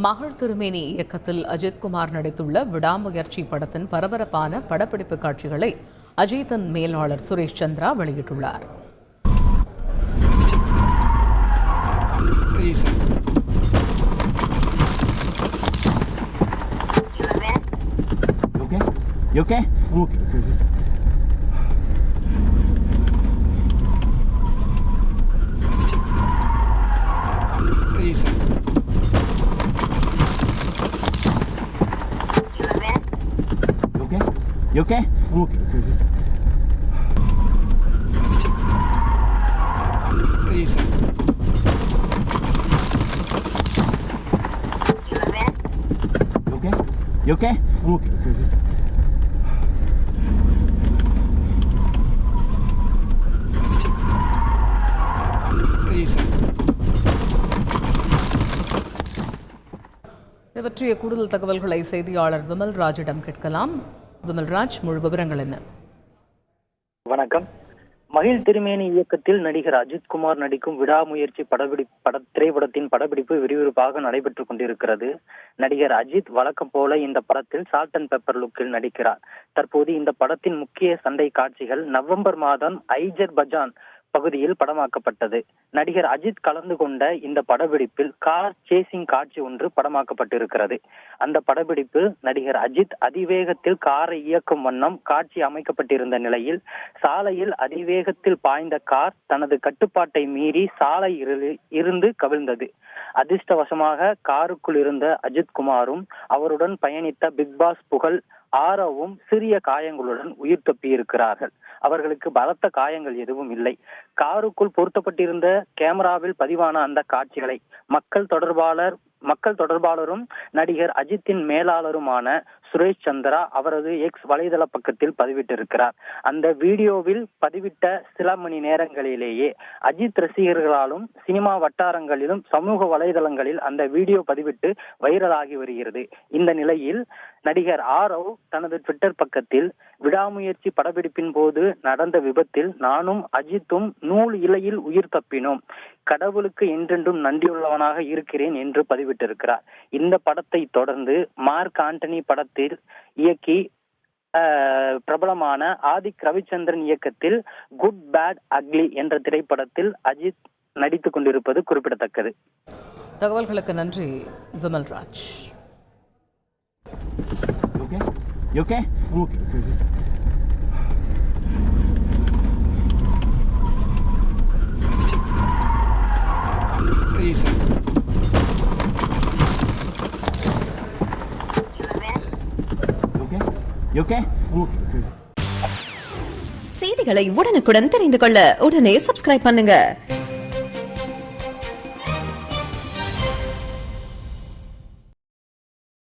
மகள் திருமேனி இயக்கத்தில் அஜித் குமார் நடித்துள்ள விடாமுயற்சி படத்தின் பரபரப்பான படப்பிடிப்பு காட்சிகளை அஜித்தின் மேலாளர் சுரேஷ் சந்திரா வெளியிட்டுள்ளார். You okay? Okay. You okay? Okay. You okay? Okay. இது பற்றிய கூடுதல் தகவல்களை செய்தியாளர் விமல்ராஜிடம் கேட்கலாம். விமல்ராஜ், முழு விவரங்கள் என்ன? வணக்கம். மகிழ் திருமேனி இயக்கத்தில் நடிகர் அஜித் குமார் நடிக்கும் விடாமுயற்சி திரைப்படத்தின் படப்பிடிப்பு விறுவிறுப்பாக நடைபெற்றுக் கொண்டிருக்கிறது. நடிகர் அஜித் வழக்கம் போல இந்த படத்தில் சால்ட் அண்ட் பெப்பர் லுக்கில் நடிக்கிறார். தற்போது இந்த படத்தின் முக்கிய சண்டை காட்சிகள் நவம்பர் மாதம் ஐஜர்பஜான் பகுதியில் படமாக்கப்பட்டது. நடிகர் அஜித் கலந்து கொண்ட இந்த படப்பிடிப்பில் கார் சேசிங் காட்சி ஒன்று படமாக்கப்பட்டிருக்கிறது. அந்த படப்பிடிப்பில் நடிகர் அஜித் அதிவேகத்தில் காரை இயக்கும் வண்ணம் காட்சி அமைக்கப்பட்டிருந்த நிலையில் சாலையில் அதிவேகத்தில் பாய்ந்த கார் தனது கட்டுப்பாட்டை மீறி சாலை இருந்து கவிழ்ந்தது. அதிர்ஷ்டவசமாக காருக்குள் இருந்த அஜித் குமாரும் அவருடன் பயணித்த பிக் பாஸ் புகழ் ஆரவும் சிறிய காயங்களுடன் உயிர் தப்பியிருக்கிறார்கள். அவர்களுக்கு பலத்த காயங்கள் எதுவும் இல்லை. காருக்குள் பொருத்தப்பட்டிருந்த கேமராவில் பதிவான அந்த காட்சிகளை மக்கள் தொடர்பாளரும் நடிகர் அஜித்தின் மேலாளருமான சுரேஷ் சந்திரா அவரது எக்ஸ் வலைதள பக்கத்தில் பதிவிட்டிருக்கிறார். அந்த வீடியோவில் பதிவிட்ட சில மணி நேரங்களிலேயே அஜித் ரசிகர்களாலும் சினிமா வட்டாரங்களிலும் சமூக வலைதளங்களில் அந்த வீடியோ பதிவிட்டு வைரலாகி வருகிறது. இந்த நிலையில் நடிகர் ஆரவ் தனது ட்விட்டர் பக்கத்தில் விடாமுயற்சி படப்பிடிப்பின் போது நடந்த விபத்தில் நானும் அஜித்தும் நூல் இலையில் உயிர் தப்பினோம். கடவுளுக்கு என்றென்றும் நன்றியுள்ளவனாக இருக்கிறேன் என்று பதிவிட்டிருக்கிறார். இந்த படத்தை தொடர்ந்து மார்க் ஆண்டனி படத்தில் இயக்கி பிரபலமான ஆதிக் ரவிச்சந்திரன் இயக்கத்தில் குட் பேட் அக்லி என்ற திரைப்படத்தில் அஜித் நடித்துக் கொண்டிருப்பது குறிப்பிடத்தக்கது. தகவல்களுக்கு நன்றி Vimalraj. You okay? Okay. You okay? Okay. செய்திகளை உடனுக்குடன் தெரிந்து கொள்ள உடனே சப்ஸ்கிரைப் பண்ணுங்க.